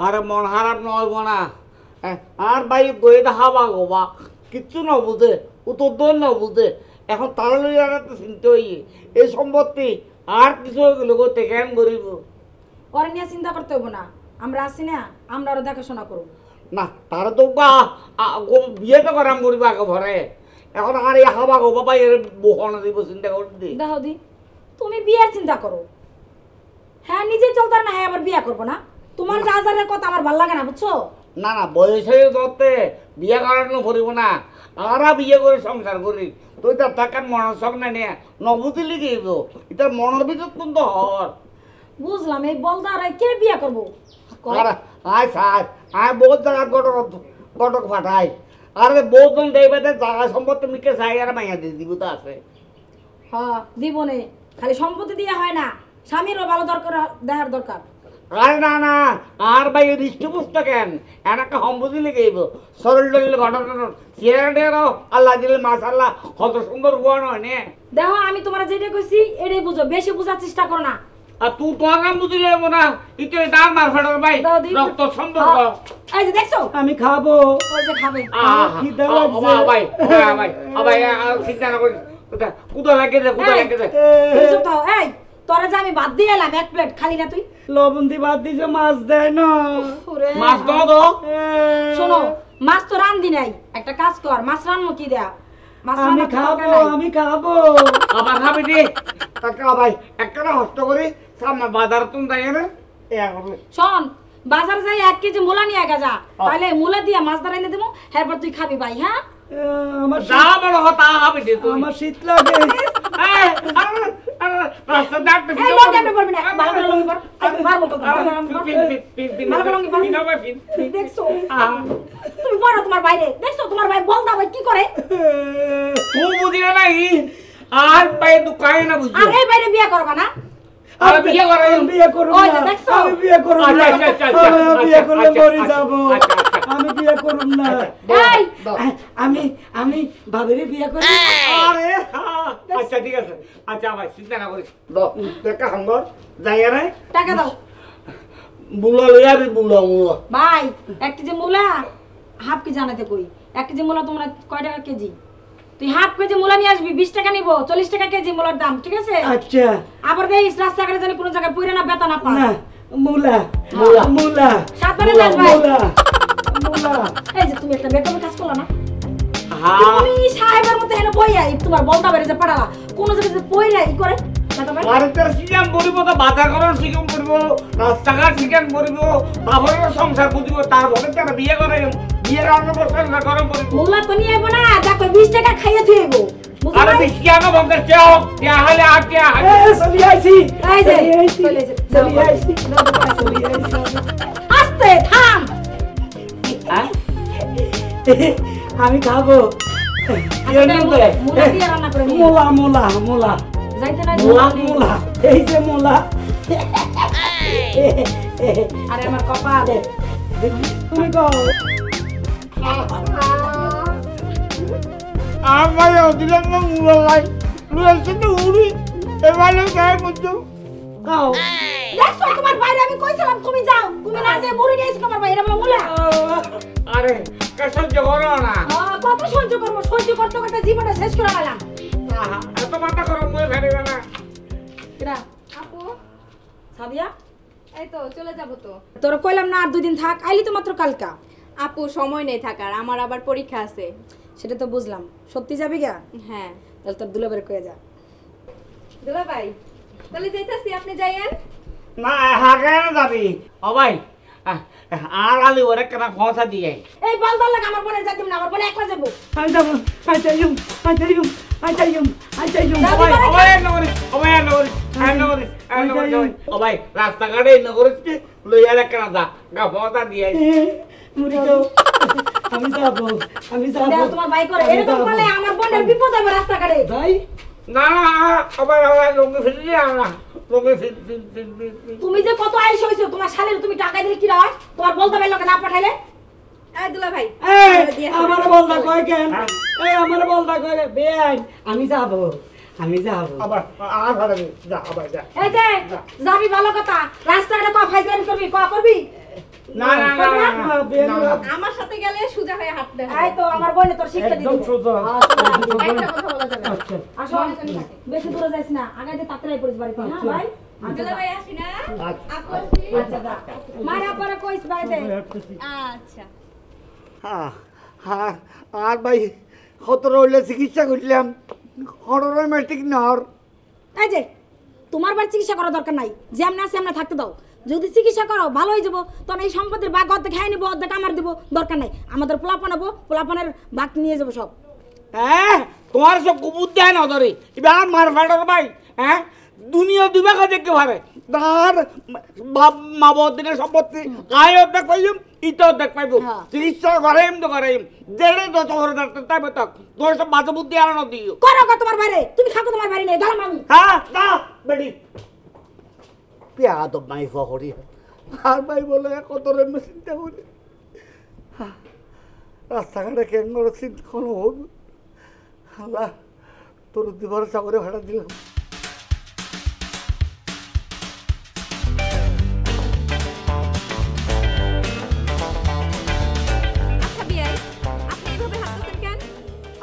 আর মন খারাপ নহব না আর ভাই গয়ে দেখাবা গোবা কিচ্ছু ন বুঝে উত্তর দোল ন বুঝে এখন তারা লইয়া তো চিনতে হইয়ে এই সম্পত্তি আর কিছু লোকতে কেন করিব ওরা নিয়ে চিন্তা করতে হইব না আমরা আছি না আমরা আরো দেখাশোনা করব না তারা তো বিয়ে তো করাম করিব আগে ভরে এখন আর এই হাবা গো বাবা এর বহনা দিব চিন্তা করতে দেখো দি তুমি বিয়ের চিন্তা করো হ্যাঁ নিজে চলতে না হ্যাঁ আবার বিয়ে করবো না তোমার যা যারের কথা আমার ভালো লাগে না বুঝছো না না বয়সে ধরতে বিয়ে করানো করিব না আরা বিয়ে করে সংসার করি তুই তার থাকার মনোসক না নিয়ে নবুতিলি গিয়েব এটা মনের ভিতর কিন্তু হর বুঝলাম এই বলদার কে বিয়ে করবো আয় সার আয় বহুত জায়গা গটক ফাটাই আরে বহুত জন দেবে জায়গা সম্পত্তি মিকে চাই আর মাইয়া দিয়ে দিব তো আছে হ্যাঁ দিব নে খালি সম্পত্তি দিয়া হয় না স্বামীরও ভালো দরকার দেখার দরকার আরে না না আর ভাই হৃষ্টপুষ্ট কেন এনাকে সম্পত্তি লেগেইব সরল টরল ঘটনা চেয়ারেরও আল্লাহ দিলে মাশাআল্লাহ কত সুন্দর গোয়া নয় নে দেখো আমি তোমার যেটা কইছি এটাই বুঝো বেশি বোঝার চেষ্টা করো না আর তুই তোর নাম বুঝি লেবো না ইতো দাম মার ফেটার ভাই রক্ত সম্পর্ক এই যে দেখছো আমি খাবো ওই যে খাবে খিদা লাগছে ভাই ভাই ভাই চিন্তা না করিস কুদা লাগে রে কুদা লাগে রে চুপ থাও এই তোরা যে আমি বাদ দিয়ে এলাম এক প্লেট খালি না তুই লবণ দি বাদ দিছে মাছ দেয় না মাছ দাও তো শোনো মাছ তো রান্ধি নাই একটা কাজ কর মাছ রান্নো কি দেয়া আমি খাবো আবার খাবি দি কাকা ভাই একটা হস্ত করে সামনে বাজার তুমি যাই না শোন বাজার যাই 1 কেজি মূলা নিয়ে যা তাহলে মূলা দিয়ে মাছ ধরাই না দেবো এরপর তুই খাবি ভাই হ্যাঁ আমার যা বড় হতা খাবি দি তুই আমার শীত লাগে রাস্তা ডাকতে এই লোক কেন করবি না ভালো করে লঙ্গি পর মারবো তো ভালো করে লঙ্গি পর দেখছো তুমি পড়ো তোমার বাইরে দেখছো তোমার ভাই বলদা ভাই কি করে তুই বুঝি না নাই আর পায়ে দুকায় না বুঝি আর এই বাইরে বিয়ে করবা না আর বিয়ে করব আমি বিয়ে করব ওই যে দেখছো আমি বিয়ে করব না আমি বিয়ে করলে মরে যাব আমি বিয়ে করব না এই আমি ভাবিরে বিয়ে করব আরে আচ্ছা ঠিক আছে আচ্ছা ভাই চিন্তা না করিস দেখা হাঙ্গর যাই না টাকা দাও বুলা লইয়া রে বুলা ভাই 1 কেজি মূলা হাফ কেজি আনাতে কই 1 কেজি মূলা তোমরা কয় টাকা কেজি তুই হাফ কেজি মূলা নিয়ে আসবি 20 টাকা নিব 40 টাকা কেজি মূলার দাম ঠিক আছে আচ্ছা আবার দেখিস রাস্তাঘাটে জানি কোনো জায়গায় পুইরা না বেতা না পা না মুলা সাতবারে যাস ভাই মুলা এই যে তুমি একটা বেকম কাজ করলা না হ্যাঁ তুমি সাহেবের মতো এনে বইয়া তোমার বলতা বেরে যে পড়ালা কোন জায়গায় যে পইরা ই করে আরে তোর সিগাম বলিব তো বাজার করার সিগাম বলিব রাস্তাঘাট সিগাম বলিব তারপরে সংসার বুঝিব তারপরে তারা বিয়ে করে বিয়ে রান্না বসে না গরম বলিব মুলা তো নিয়ে আইবো না দেখো 20 টাকা খাইয়া থইবো আরে বিস্কিয়ানো বন্ধের চাও क्या हाल है आप क्या এ চলি আইছি এই যে চলে আইছি আস্তে থাম আমি খাবো মুলা দিয়ে রান্না করে নিয়ে মোলা যাইতে না মোলা এই যে মোলা আরে আমার কপাল তুমি কও আমার দিলাম না মুলা লাই লুয়েছে তো উড়ি এবারে গায় মতো কও দেখো তোমার বাইরে আমি কইছিলাম তুমি যাও তুমি না যে মুড়ি নিয়েছো তোমার বাইরে বলে মুলা আরে সহ্য করো না কত সহ্য করবো সহ্য করতে করতে জীবনটা শেষ করে গেলাম এত মাথা গরম হয়ে ফেলবে না কিরা আপু সাদিয়া এই তো চলে যাব তো তোর কইলাম না আর 2 দিন থাক আইলি তো মাত্র কালকা আপু সময় নেই থাকার আমার আবার পরীক্ষা আছে সেটা তো বুঝলাম সত্যি যাবি গা হ্যাঁ তাহলে তোর দুলাবের কয়ে যা দুলা ভাই তাহলে যাইতাছি আপনি যাইয়েন না হাগে না যাবি ও ভাই আর আলি ওরে কেন ফসা দিয়ে এই বল বল লাগা আমার বোনের যাইতাম না আমার বোন একলা যাবো আমি যাবো ও ভাই রাস্তাঘাটে নগরকে লইয়া কেন যা গা ফসা দিয়ে আমি যাবো তোমার ভাই করে এরকম বলে আমার বোনের বিপদ হবে রাস্তাঘাটে যাই না আবার লোকে ফিরে যায় না লোকে তুমি যে কত আইস হইছো তোমার শালের তুমি টাকা দিলে কি হয় তোমার বলতে পারলো না পাঠাইলে এই দুলা ভাই আমার বলদা কয় কেন আমার বলদা কয় বেআইন আমি যাবো আবার আর যা আবার যা এই যে যাবি ভালো কথা রাস্তাঘাটে কো ফাইজলামি করবি না না না না, বেআইন না। আমার সাথে গেলে সোজা হয়ে হাঁটতে হবে। এই তো আমার বোনে তোর শিক্ষা দিবি একদম সোজা। একটা কথা বলা যাবে না। আচ্ছা আসো বেশি দূরে যাইস না আগে দিয়ে তাড়াতাড়ি পড়িস বাড়িতে হ্যাঁ ভাই দুলা ভাই আসি না? আচ্ছা। আপু আসি? আচ্ছা যা মারা পরে কইস ভাই দে আচ্ছা। হ্যাঁ হ্যাঁ আর ভাই কত রইলে চিকিৎসা করলাম হরর ম্যাট্রিক নহর এই যে তোমার বাড়ি চিকিৎসা করার দরকার নাই যেমন আছে এমন থাকতে দাও যদি চিকিৎসা করো ভালো হয়ে যাবো তখন এই সম্পত্তির ভাগ অর্ধেক খাই নিবো অর্ধেক আমার দিব দরকার নাই আমাদের পোলাপান হবো পোলাপানের ভাগ নিয়ে যাবো সব হ্যাঁ তোমার সব কুকুর দেয় না ধরে এবার মার ফাটার ভাই হ্যাঁ দুনিয়া দুবাকে দেখতে পারে তার বাপ মা বদিনের সম্পত্তি গায়ে অর্ধেক পাইম ইটা অর্ধেক পাইব হ্যাঁ। চিকিৎসা করাইম তো করাইম দেড়ে যত করে ডাক্তার তাই বেতক তোর সব বাজে বুদ্ধি আনানো দিও করো গো তোমার বাইরে তুমি থাকো তোমার বাড়ি নেই গেলাম আমি হ্যাঁ না বেটি পেয়া তো মাই ফকরি আর ভাই বলে কত রেমে চিন্তা করে রাস্তাঘাটে কেন করে চিন্তা কোনো হোক আল্লাহ তোর দুবার চাকরি ভাড়া দিলাম আচ্ছা বিয়াই, আপনি এভাবে হাঁটতেছেন কেন?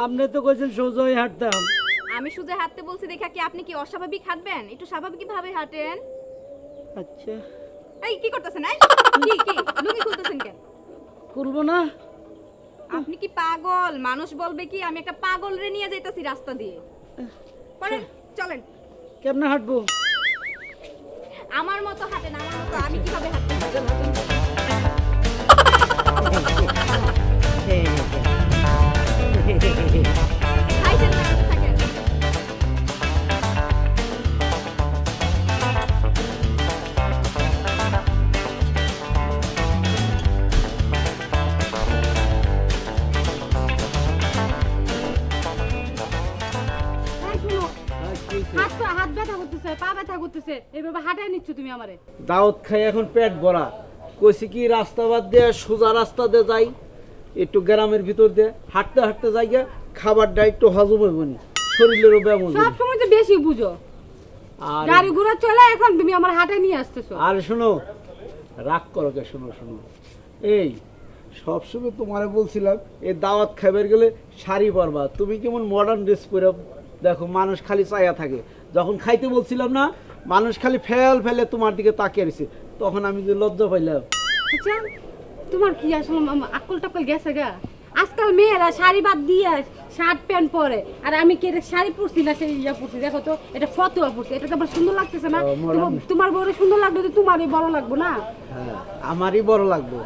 আপনি তো কইছেন সোজা হয়ে হাঁটতাম। আমি সোজা হাঁটতে বলছি দেখা কি আপনি কি অস্বাভাবিক হাঁটবেন? একটু স্বাভাবিক ভাবে হাঁটেন। আচ্ছা এই কি করতেছেন? এই কি লুঙ্গি খুলতেছেন কেন? করবো না। আপনি কি পাগল? মানুষ বলবে কি আমি একটা পাগল রে নিয়ে যাইতাছি রাস্তা দিয়ে। পড়েন, চলেন। কেমনে হাঁটবো? আমার মতো হাঁটেন, আমার মতো। আমি কিভাবে হাঁটতে খাইছেন না থাকেন। হাত ব্যথা করতেছে পা ব্যথা করতেছে এইভাবে হাঁটাই নিচ্ছ তুমি আমারে দাওয়াত খাই এখন পেট ভরা কইছি কি রাস্তা বাদ দিয়ে সোজা রাস্তা দিয়ে যাই একটু গ্রামের ভিতর দিয়ে হাঁটতে হাঁটতে যাই গিয়া খাবারটা একটু হজম হইব নি শরীরেরও ব্যায়াম হইব সব সময় তো বেশি বুঝো আর গাড়ি ঘোড়া চলে এখন তুমি আমার হাঁটাই নিয়ে আসতেছো আর শোনো রাগ করো কে শোনো শোনো এই সবসময় তোমারে বলছিলাম এই দাওয়াত খাইবার গেলে শাড়ি পরবা তুমি কেমন মডার্ন ড্রেস পরে দেখো মানুষ খালি চাইয়া থাকে যখন খাইতে বলছিলাম না মানুষ খালি ফেলে তোমার দিকে তাকিয়ে রয়েছে তখন আমি যে লজ্জা পাইলাম আচ্ছা তোমার কি আসলে আকল টাকল গেছে গা আজকাল মেয়েরা শাড়ি বাদ দিয়ে শার্ট প্যান্ট পরে আর আমি কি এটা শাড়ি পরছি না সেই ইয়া পরছি দেখো তো এটা ফতোয়া পরছি এটা তো আমার সুন্দর লাগতেছে না তোমার বড় সুন্দর লাগবে তো তোমারই বড় লাগবে না হ্যাঁ আমারই বড় লাগবে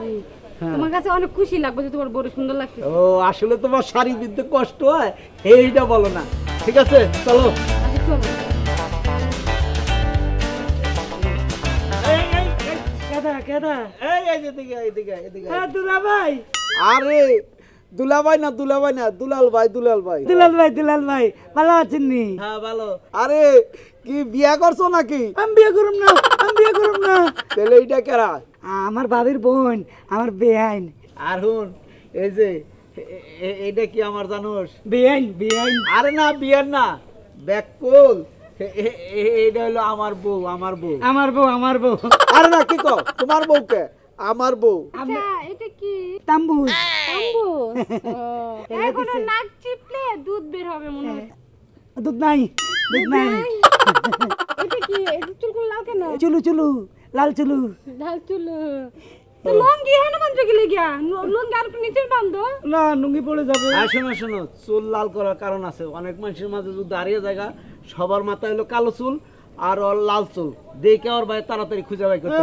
হ্যাঁ তোমার কাছে অনেক খুশি লাগবে যে তোমার বড় সুন্দর লাগতেছে ও আসলে তোমার শাড়ি বিনতে কষ্ট হয় এইটা বলো না ঠিক আছে চলো আচ্ছা চলো কেদা কেদা এই এদিকে এদিকে এদিকে হ্যাঁ দুলা ভাই আরে দুলাভাই না দুলাল ভাই দুলাল ভাই ভালো আছেন নি? হ্যাঁ ভালো আরে কি বিয়া করছো নাকি আমি বিয়ে করুম না তাহলে এইটা কেরা আমার বাবির বোন আমার বেআইন আর হুন এই যে এইটা কি আমার জানোস বেআইন আরে না বিয়ার না ব্যাককল এইটা হলো আমার বউ আমার বউ আরে না কি কও তোমার বউকে আমার বউ আচ্ছা এটা কি তাম্বু তাম্বু এখন নাক চিপলে দুধ বের হবে মনে হয় দুধ নাই এটা কি এটা চুলকুল লাল কেন চুলু লাল চুলু ঢাল চুল তো লঙ্গি হ্যাঁ না বান্ধ গেলে গিয়া লঙ্গি আর একটু নিচে বান্ধো না নুঙ্গি পড়ে যাবে আর শোনো চুল লাল করার কারণ আছে অনেক মানুষের মাঝে যদি দাঁড়িয়ে জায়গা সবার মাথায় হলো কালো চুল আর ওর লাল চুল দেখে ওর ভাই তাড়াতাড়ি খুঁজে বাই করতে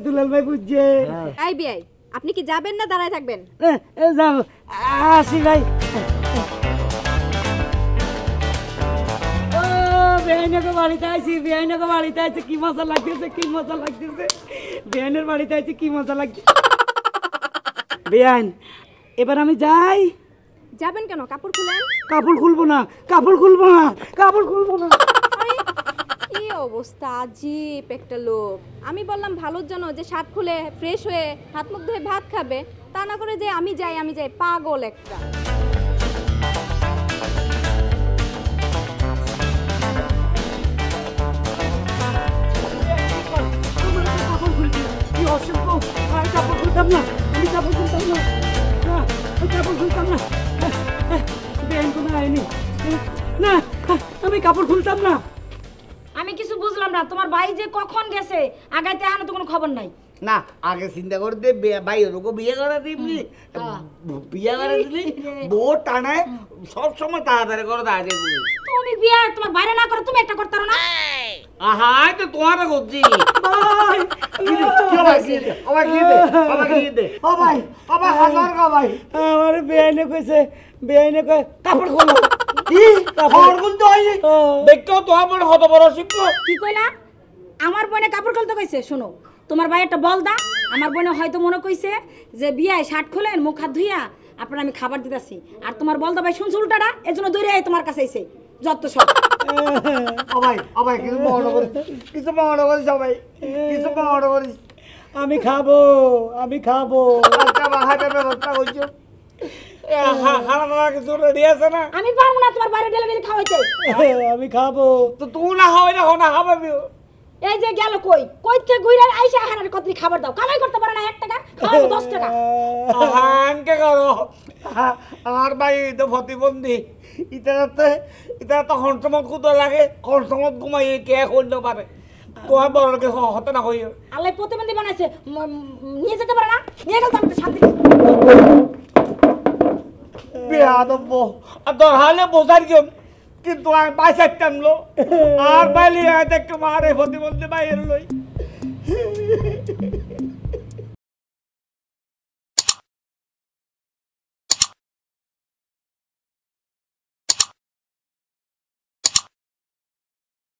দুলাল ভাই বুঝছে এই বিয়াই, আপনি কি যাবেন না দাঁড়ায় থাকবেন? যাবো আসি ভাই বেআইনকে বাড়িতে আইছি কি মজা লাগতেছে বেআইনের বাড়িতে আইছি কি মজা লাগছে বেআইন এবার আমি যাই যাবেন কেন? কাপড় খুলেন। কাপড় খুলবো না আরে কি অবস্থা, আজীব একটা লোক। আমি বললাম ভালোর জন্য যে শার্ট খুলে ফ্রেশ হয়ে হাত মুখ ধুয়ে ভাত খাবে, তা না করে যে আমি যাই পাগল একটা। না আমি কাপড় খুলতাম না। আমি কিছু বুঝলাম না, তোমার ভাই যে কখন গেছে আগাইতে এখনো তো কোনো খবর নাই। না আগে চিন্তা করতে ভাই ওরকম বিয়ে করে দিবি, বিয়ে করে দিলি বউ টানায় সবসময় তাড়াতাড়ি করে দাঁড়িয়ে দিবি। তুমি বিয়ে তোমার বাইরে না করে তুমি একটা করতে পারো না। আহা তো তোমার করছি। ভাই আমার বেআইনে কইছে, বেআইনে কয় কাপড় খোলো। দেখতেও তো আমার হত বড় শিখবো। কি কইলা? আমার বোনে কাপড় খুলতে কইছে? শোনো, তোমার ভাই একটা বলদা, আমার বোনে হয়তো মনে কইছে যে বিয়ায় শার্ট খুলেন মুখ হাত ধুইয়া আপনার আমি খাবার দিতেছি, আর তোমার বলদা ভাই শুনছো উল্টাটা, এজন্য দৌড়ে তোমার কাছে আইছে যত সব। কিছু মনে করিস সবাই, কিছু মনে করিস। আমি খাবো, আমি খাবো। ব্যবস্থা করছো কিছু রেডি আছে না? আমি পারবো না তোমার বাইরে ডেলিভারি খাওয়াইতে। আমি খাবো। তো তুই না খাওয়াই না না খাওয়াবি। এই যে গেল কই কই থেকে ঘুরে আইসা হানার কতরি খাবার দাও, কামাই করতে পারে না 1 টাকা, খাওয়াবো 10 টাকা। আহানকে করো আর ভাই তো প্রতিবন্ধী, ইতারা তো হন্তমত কুতো লাগে, হন্তমত ঘুমাই কে করতে পারে, তোমার বড়কে হতে না কই। আল্লাহ প্রতিবন্ধী বানাইছে, নিয়ে যেতে পারে না, নিয়ে গেল তো আমি শান্তি। বেয়াদব আর দরহালে বোঝার কেম, কিন্তু আমি বাইসাইড টানলো আর বাইলি দেখতে মারে প্রতিবন্ধী বাইরে লই।